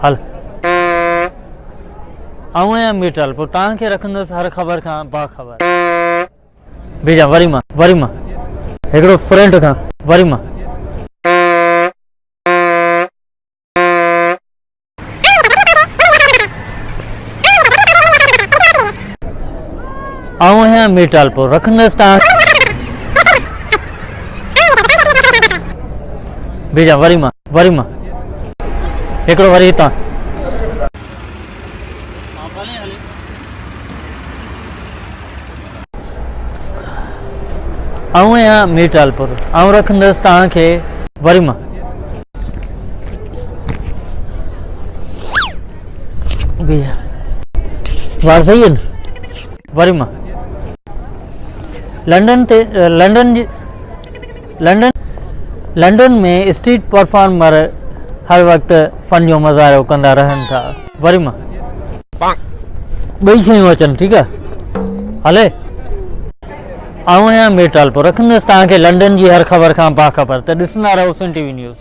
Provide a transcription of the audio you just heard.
हल आऊं आहियां मीटल पोइ तव्हांखे रखंदुसि हर ख़बर खां बाख़बर। बीजा वरी मां हिकिड़ो फ्रंट खां वरी मां आऊं आहियां मीटल पोइ रखंदुसि तव्हां। बीजा वरी मां हिकिड़ो वरी हितां आऊं आहियां मीटलपुर आऊं रखंदुसि तव्हांखे वरी मां बीजा वार सही आहिनि वरी मां लंडन में स्ट्रीट परफॉर्मर हर वक्त फन जो मज़ारो कंदा रहनि था। वरी मां ॿई शयूं अचनि ठीक है हले आऊं आहियां मीटल पोइ रखंदुसि तव्हांखे लंडन जी हर ख़बर खां बाख़बर। त ॾिसंदा रहो सन टीवी न्यूज़।